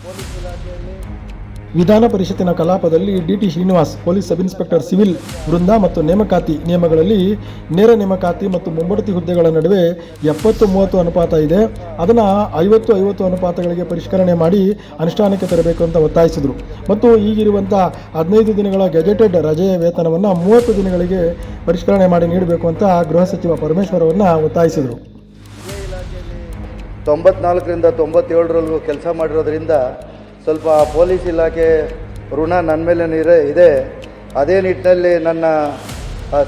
Police ಇಲಾಖೆಯಲ್ಲಿ ವಿಧಾನ ಪರಿಷತ್ತಿನ ಕಲಾಪದಲ್ಲಿ DT Srinivas police sub inspector civil ವೃಂದ ಮತ್ತು ನೇಮಕಾತಿ ನಿಯಮಗಳಲ್ಲಿ ನೇರ ನೇಮಕಾತಿ ಮತ್ತು ಮುಂಬಡ್ತಿ ಹುದ್ದೆಗಳ ನಡುವೆ 70-30 ಅನುಪಾತ ಇದೆ. ಅದನ್ನು 50-50 ಅನುಪಾತಗಳಿಗೆ ಪರಿಷ್ಕರಣೆ ಮಾಡಿ ಅನುಷ್ಠಾನಕ್ಕೆ ತರಬೇಕು ಅಂತ ಒತ್ತಾಯಿಸಿದರು. ಮತ್ತು ಈಗಿರುವಂಥ 15 ದಿನಗಳ ಗೆಜೆಟೆಡ್ ರಜೆಯ ವೇತನವನ್ನು 30 ದಿನಗಳಿಗೆ ಪರಿಷ್ಕರಣೆ ಮಾಡಿ ನೀಡಬೇಕು ಅಂತ ಗೃಹ ಸಚಿವ ಪರಮೇಶ್ವರ್ ಅವರನ್ನು ಒತ್ತಾಯಿಸಿದರು. ಇದೇ ಇಲಾಖೆಯಲ್ಲಿ 94ರಿಂದ 97ರವರೆಗೂ ಕೆಲಸ ಮಾಡಿರೋದ್ರಿಂದ ಸ್ವಲ್ಪ ಪೊಲೀಸ್ ಇಲಾಖೆ ಋಣ ನನ್ನ ಮೇಲೆ ಇದೆ. ಅದೇ ನಿಟ್ಟಿನಲ್ಲಿ ನನ್ನ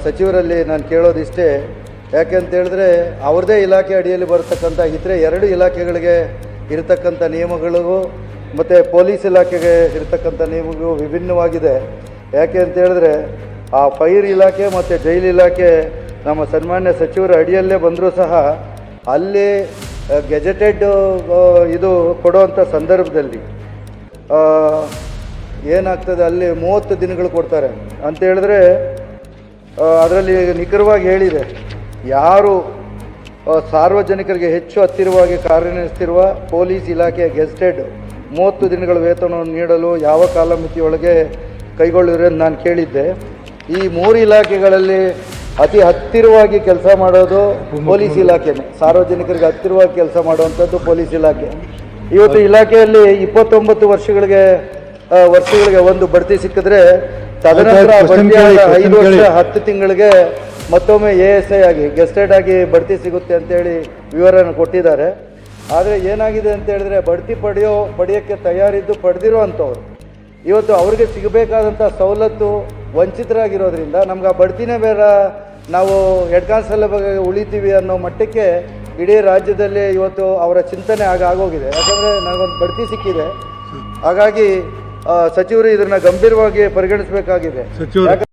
ಸಚಿವರಲ್ಲಿ ನಾನು ಕೇಳೋದಿಷ್ಟೇ. ಯಾಕೆಂತೇಳಿದ್ರೆ ಅವ್ರದ್ದೇ ಇಲಾಖೆ ಅಡಿಯಲ್ಲಿ ಬರ್ತಕ್ಕಂಥ ಇತರೆ 2 ಇಲಾಖೆಗಳಿಗೆ ಇರತಕ್ಕಂಥ ನಿಯಮಗಳಿಗೂ ಮತ್ತು ಪೊಲೀಸ್ ಇಲಾಖೆಗೆ ಇರತಕ್ಕಂಥ ನಿಯಮಗಳು ವಿಭಿನ್ನವಾಗಿದೆ. ಯಾಕೆ ಅಂತೇಳಿದ್ರೆ ಆ ಫೈರ್ ಇಲಾಖೆ ಮತ್ತು ಜೈಲು ಇಲಾಖೆ ನಮ್ಮ ಸನ್ಮಾನ್ಯ ಸಚಿವರ ಅಡಿಯಲ್ಲೇ ಬಂದರೂ ಸಹ ಅಲ್ಲಿ ಗೆಜೆಟೆಡ್ ಇದು ಕೊಡುವಂಥ ಸಂದರ್ಭದಲ್ಲಿ ಏನಾಗ್ತದೆ, ಅಲ್ಲಿ 30 ದಿನಗಳು ಕೊಡ್ತಾರೆ ಅಂತ ಹೇಳಿದ್ರೆ ಅದರಲ್ಲಿ ನಿಖರವಾಗಿ ಹೇಳಿದೆ, ಯಾರು ಸಾರ್ವಜನಿಕರಿಗೆ ಹೆಚ್ಚು ಹತ್ತಿರವಾಗಿ ಕಾರ್ಯನಿರ್ವಹಿಸ್ತಿರುವ ಪೊಲೀಸ್ ಇಲಾಖೆಯ ಗೆಜೆಟೆಡ್ 30 ದಿನಗಳ ವೇತನವನ್ನು ನೀಡಲು ಯಾವ ಕಾಲಮಿತಿಯೊಳಗೆ ಕೈಗೊಳ್ಳಿದ್ರೆ ಅಂತ ನಾನು ಕೇಳಿದ್ದೆ. ಈ 3 ಇಲಾಖೆಗಳಲ್ಲಿ ಅತಿ ಹತ್ತಿರವಾಗಿ ಕೆಲಸ ಮಾಡೋದು ಪೊಲೀಸ್ ಇಲಾಖೆನೇ. ಸಾರ್ವಜನಿಕರಿಗೆ ಹತ್ತಿರವಾಗಿ ಕೆಲಸ ಮಾಡುವಂಥದ್ದು ಪೊಲೀಸ್ ಇಲಾಖೆ. ಇವತ್ತು ಇಲಾಖೆಯಲ್ಲಿ 29 ವರ್ಷಗಳಿಗೆ ಒಂದು ಬಡ್ತಿ ಸಿಕ್ಕಿದ್ರೆ ತದನಂತರ 5 ವರ್ಷ 10 ತಿಂಗಳಿಗೆ ಮತ್ತೊಮ್ಮೆ ASI ಆಗಿ ಗೆಸ್ಟೆಡ್ ಆಗಿ ಬಡ್ತಿ ಸಿಗುತ್ತೆ ಅಂತೇಳಿ ವಿವರವನ್ನು ಕೊಟ್ಟಿದ್ದಾರೆ. ಆದರೆ ಏನಾಗಿದೆ ಅಂತ ಹೇಳಿದ್ರೆ ಬಡ್ತಿ ಪಡೆಯೋಕ್ಕೆ ತಯಾರಿದ್ದು ಪಡೆದಿರೋ ಅಂಥವ್ರು ಇವತ್ತು ಅವ್ರಿಗೆ ಸಿಗಬೇಕಾದಂಥ ಸವಲತ್ತು ವಂಚಿತರಾಗಿರೋದ್ರಿಂದ ನಮ್ಗೆ ಆ ಬಡ್ತಿನೇ ಬೇರೆ, ನಾವು ಹೆಡ್ ಕಾನ್ಸ್ಟೇಬಲ್ ಬಗ್ಗೆ ಉಳಿತೀವಿ ಅನ್ನೋ ಮಟ್ಟಕ್ಕೆ ಇಡೀ ರಾಜ್ಯದಲ್ಲಿ ಇವತ್ತು ಅವರ ಚಿಂತನೆ ಆಗೋಗಿದೆ. ಯಾಕಂದರೆ ನನಗೊಂದು ಬಡ್ತಿ ಸಿಕ್ಕಿದೆ, ಹಾಗಾಗಿ ಸಚಿವರು ಇದನ್ನು ಗಂಭೀರವಾಗಿ ಪರಿಗಣಿಸಬೇಕಾಗಿದೆ.